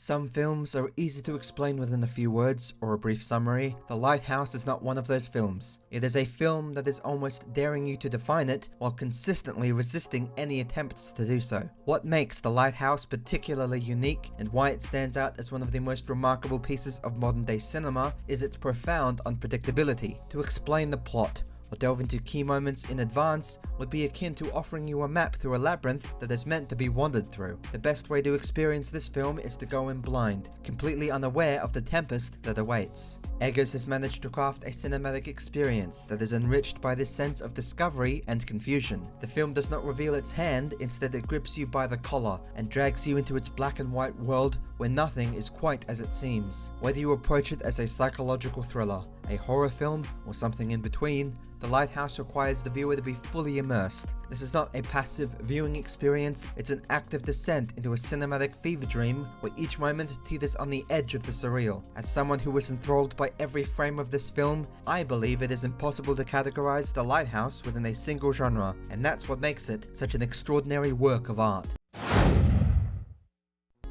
Some films are easy to explain within a few words or a brief summary. The Lighthouse is not one of those films. It is a film that is almost daring you to define it while consistently resisting any attempts to do so. What makes The Lighthouse particularly unique and why it stands out as one of the most remarkable pieces of modern day cinema is its profound unpredictability. To explain the plot or delve into key moments in advance would be akin to offering you a map through a labyrinth that is meant to be wandered through. The best way to experience this film is to go in blind, completely unaware of the tempest that awaits. Eggers has managed to craft a cinematic experience that is enriched by this sense of discovery and confusion. The film does not reveal its hand, instead it grips you by the collar and drags you into its black and white world where nothing is quite as it seems. Whether you approach it as a psychological thriller, a horror film, or something in between, The Lighthouse requires the viewer to be fully immersed. This is not a passive viewing experience, it's an active descent into a cinematic fever dream where each moment teeters on the edge of the surreal. As someone who was enthralled by every frame of this film, I believe it is impossible to categorize The Lighthouse within a single genre, and that's what makes it such an extraordinary work of art.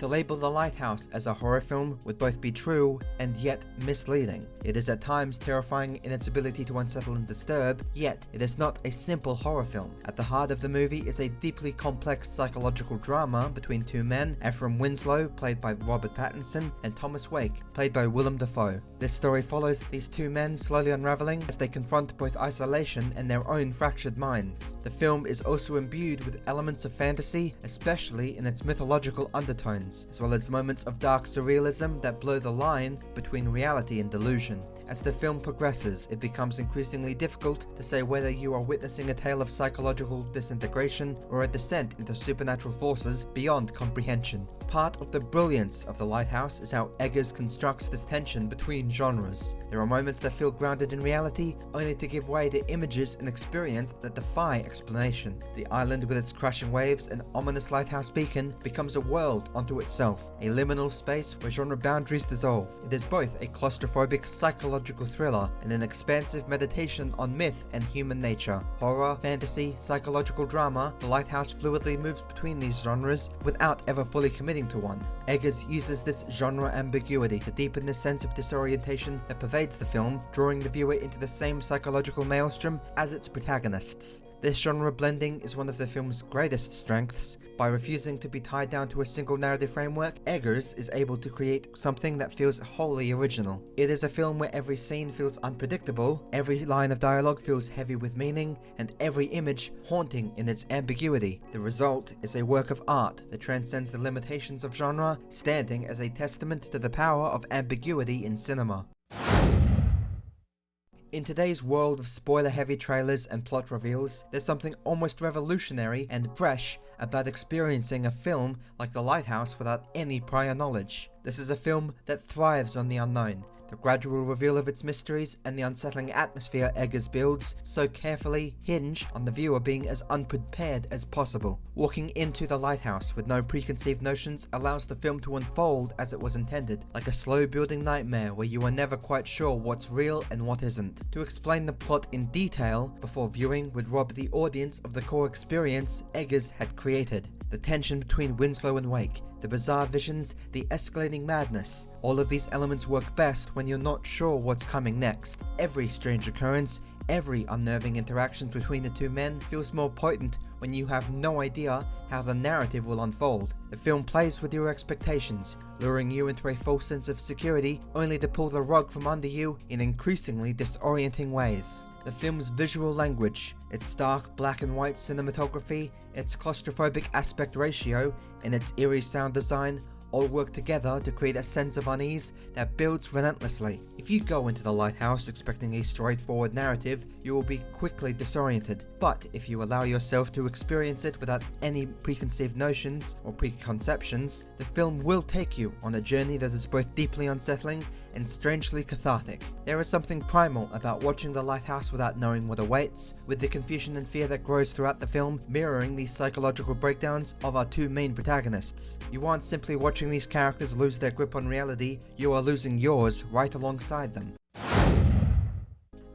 To label The Lighthouse as a horror film would both be true and yet misleading. It is at times terrifying in its ability to unsettle and disturb, yet it is not a simple horror film. At the heart of the movie is a deeply complex psychological drama between two men, Ephraim Winslow, played by Robert Pattinson, and Thomas Wake, played by Willem Dafoe. This story follows these two men slowly unraveling as they confront both isolation and their own fractured minds. The film is also imbued with elements of fantasy, especially in its mythological undertones, as well as moments of dark surrealism that blur the line between reality and delusion. As the film progresses, it becomes increasingly difficult to say whether you are witnessing a tale of psychological disintegration or a descent into supernatural forces beyond comprehension. Part of the brilliance of The Lighthouse is how Eggers constructs this tension between genres. There are moments that feel grounded in reality, only to give way to images and experience that defy explanation. The island with its crashing waves and ominous lighthouse beacon becomes a world unto itself, a liminal space where genre boundaries dissolve. It is both a claustrophobic psychological thriller and an expansive meditation on myth and human nature. Horror, fantasy, psychological drama, The Lighthouse fluidly moves between these genres without ever fully committing to one. Eggers uses this genre ambiguity to deepen the sense of disorientation that pervades the film, drawing the viewer into the same psychological maelstrom as its protagonists. This genre blending is one of the film's greatest strengths. By refusing to be tied down to a single narrative framework, Eggers is able to create something that feels wholly original. It is a film where every scene feels unpredictable, every line of dialogue feels heavy with meaning, and every image haunting in its ambiguity. The result is a work of art that transcends the limitations of genre, standing as a testament to the power of ambiguity in cinema. In today's world of spoiler-heavy trailers and plot reveals, there's something almost revolutionary and fresh about experiencing a film like The Lighthouse without any prior knowledge. This is a film that thrives on the unknown. The gradual reveal of its mysteries and the unsettling atmosphere Eggers builds so carefully hinge on the viewer being as unprepared as possible. Walking into The Lighthouse with no preconceived notions allows the film to unfold as it was intended, like a slow-building nightmare where you are never quite sure what's real and what isn't. To explain the plot in detail before viewing would rob the audience of the core experience Eggers had created. The tension between Winslow and Wake, the bizarre visions, the escalating madness. All of these elements work best when you're not sure what's coming next. Every strange occurrence, every unnerving interaction between the two men feels more potent when you have no idea how the narrative will unfold. The film plays with your expectations, luring you into a false sense of security, only to pull the rug from under you in increasingly disorienting ways. The film's visual language, its stark black and white cinematography, its claustrophobic aspect ratio, and its eerie sound design all work together to create a sense of unease that builds relentlessly. If you go into The Lighthouse expecting a straightforward narrative, you will be quickly disoriented. But if you allow yourself to experience it without any preconceived notions or preconceptions, the film will take you on a journey that is both deeply unsettling and strangely cathartic. There is something primal about watching The Lighthouse without knowing what awaits, with the confusion and fear that grows throughout the film mirroring the psychological breakdowns of our two main protagonists. You aren't simply watching these characters lose their grip on reality, you are losing yours right alongside them.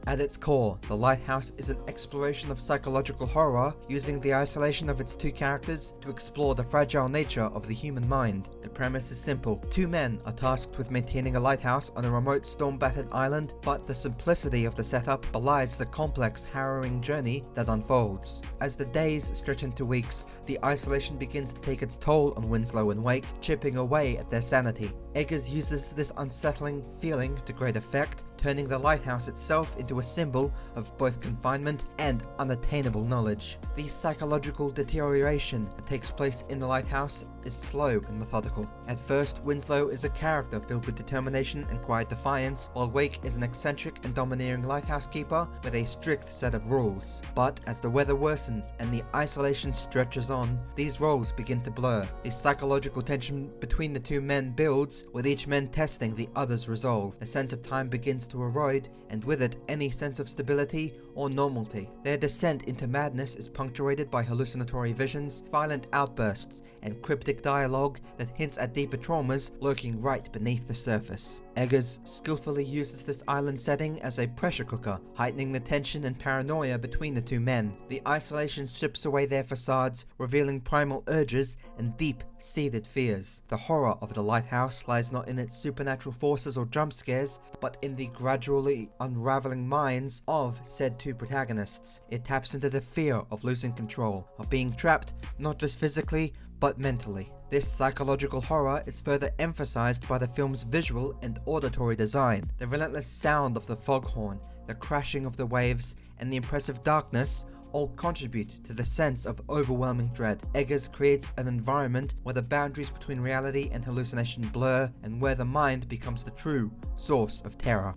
At its core, The Lighthouse is an exploration of psychological horror using the isolation of its two characters to explore the fragile nature of the human mind. The premise is simple. Two men are tasked with maintaining a lighthouse on a remote storm-battered island, but the simplicity of the setup belies the complex, harrowing journey that unfolds. As the days stretch into weeks, the isolation begins to take its toll on Winslow and Wake, chipping away at their sanity. Eggers uses this unsettling feeling to great effect, turning the lighthouse itself into a symbol of both confinement and unattainable knowledge. The psychological deterioration that takes place in the lighthouse is slow and methodical. At first, Winslow is a character filled with determination and quiet defiance, while Wake is an eccentric and domineering lighthouse keeper with a strict set of rules. But as the weather worsens and the isolation stretches on, these roles begin to blur. The psychological tension between the two men builds, with each man testing the other's resolve. The sense of time begins to erode, and with it any sense of stability or normality. Their descent into madness is punctuated by hallucinatory visions, violent outbursts, and cryptic dialogue that hints at deeper traumas lurking right beneath the surface. Eggers skillfully uses this island setting as a pressure cooker, heightening the tension and paranoia between the two men. The isolation strips away their facades, revealing primal urges and deep-seated fears. The horror of The Lighthouse lies not in its supernatural forces or jump scares, but in the gradually unraveling minds of said two protagonists. It taps into the fear of losing control, of being trapped not just physically, but mentally. This psychological horror is further emphasized by the film's visual and auditory design. The relentless sound of the foghorn, the crashing of the waves, and the impressive darkness all contribute to the sense of overwhelming dread. Eggers creates an environment where the boundaries between reality and hallucination blur, and where the mind becomes the true source of terror.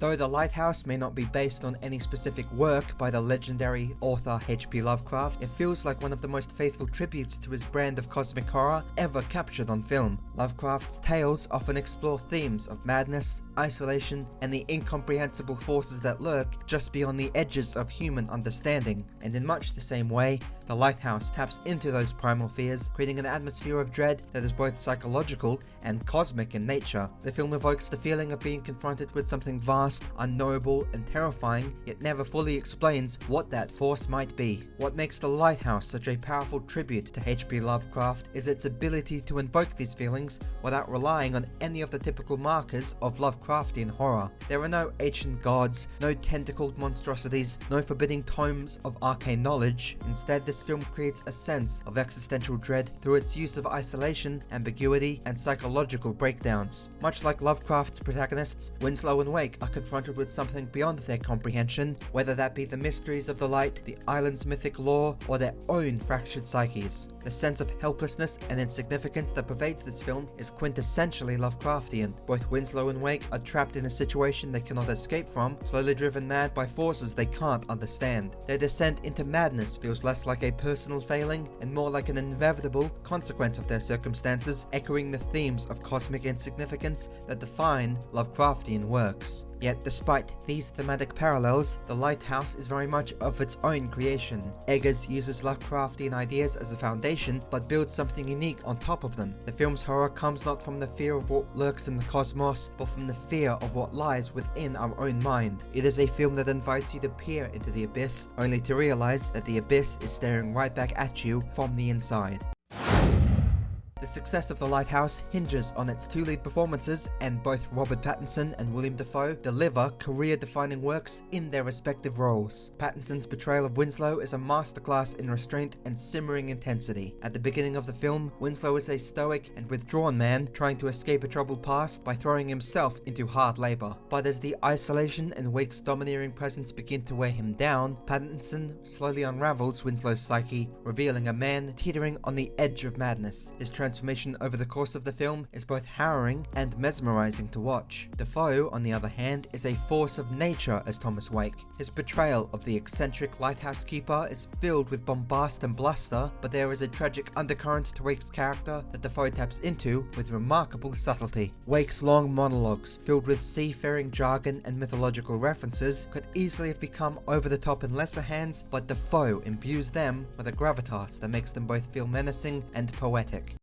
Though The Lighthouse may not be based on any specific work by the legendary author H.P. Lovecraft, it feels like one of the most faithful tributes to his brand of cosmic horror ever captured on film. Lovecraft's tales often explore themes of madness, isolation, and the incomprehensible forces that lurk just beyond the edges of human understanding. And in much the same way, The Lighthouse taps into those primal fears, creating an atmosphere of dread that is both psychological and cosmic in nature. The film evokes the feeling of being confronted with something vast, unknowable, and terrifying, yet never fully explains what that force might be. What makes The Lighthouse such a powerful tribute to H.P. Lovecraft is its ability to invoke these feelings without relying on any of the typical markers of Lovecraftian horror. There are no ancient gods, no tentacled monstrosities, no forbidding tomes of arcane knowledge. Instead, this film creates a sense of existential dread through its use of isolation, ambiguity, and psychological breakdowns. Much like Lovecraft's protagonists, Winslow and Wake are confronted with something beyond their comprehension, whether that be the mysteries of the light, the island's mythic lore, or their own fractured psyches. The sense of helplessness and insignificance that pervades this film is quintessentially Lovecraftian. Both Winslow and Wake are trapped in a situation they cannot escape from, slowly driven mad by forces they can't understand. Their descent into madness feels less like a personal failing and more like an inevitable consequence of their circumstances, echoing the themes of cosmic insignificance that define Lovecraftian works. Yet despite these thematic parallels, The Lighthouse is very much of its own creation. Eggers uses Lovecraftian ideas as a foundation, but builds something unique on top of them. The film's horror comes not from the fear of what lurks in the cosmos, but from the fear of what lies within our own mind. It is a film that invites you to peer into the abyss, only to realize that the abyss is staring right back at you from the inside. The success of The Lighthouse hinges on its two lead performances, and both Robert Pattinson and William Dafoe deliver career-defining works in their respective roles. Pattinson's portrayal of Winslow is a masterclass in restraint and simmering intensity. At the beginning of the film, Winslow is a stoic and withdrawn man trying to escape a troubled past by throwing himself into hard labor. But as the isolation and Wake's domineering presence begin to wear him down, Pattinson slowly unravels Winslow's psyche, revealing a man teetering on the edge of madness. His transformation over the course of the film is both harrowing and mesmerizing to watch. Dafoe, on the other hand, is a force of nature as Thomas Wake. His portrayal of the eccentric lighthouse keeper is filled with bombast and bluster, but there is a tragic undercurrent to Wake's character that Dafoe taps into with remarkable subtlety. Wake's long monologues, filled with seafaring jargon and mythological references, could easily have become over the top in lesser hands, but Dafoe imbues them with a gravitas that makes them both feel menacing and poetic.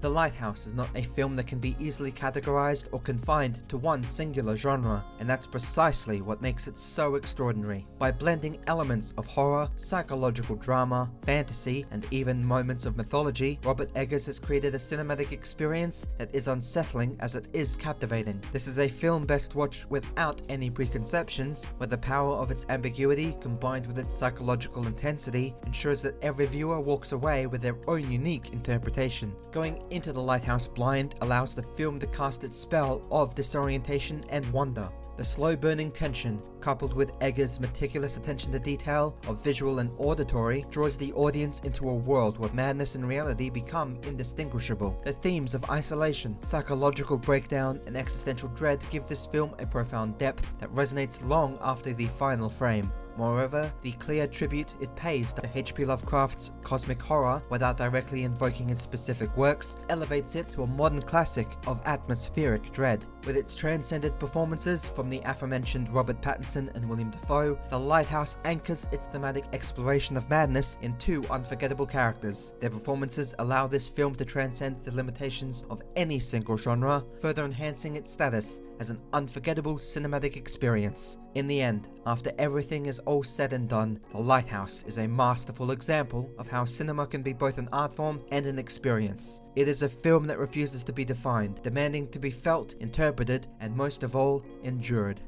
The Lighthouse is not a film that can be easily categorized or confined to one singular genre, and that's precisely what makes it so extraordinary. By blending elements of horror, psychological drama, fantasy, and even moments of mythology, Robert Eggers has created a cinematic experience that is unsettling as it is captivating. This is a film best watched without any preconceptions, where the power of its ambiguity combined with its psychological intensity ensures that every viewer walks away with their own unique interpretation. Going into The Lighthouse blind allows the film to cast its spell of disorientation and wonder. The slow-burning tension, coupled with Eggers' meticulous attention to detail of visual and auditory, draws the audience into a world where madness and reality become indistinguishable. The themes of isolation, psychological breakdown, and existential dread give this film a profound depth that resonates long after the final frame. Moreover, the clear tribute it pays to H.P. Lovecraft's cosmic horror, without directly invoking his specific works, elevates it to a modern classic of atmospheric dread. With its transcendent performances from the aforementioned Robert Pattinson and William Dafoe, The Lighthouse anchors its thematic exploration of madness in two unforgettable characters. Their performances allow this film to transcend the limitations of any single genre, further enhancing its status as an unforgettable cinematic experience. In the end, after everything is all said and done, The Lighthouse is a masterful example of how cinema can be both an art form and an experience. It is a film that refuses to be defined, demanding to be felt, interpreted, and most of all, endured.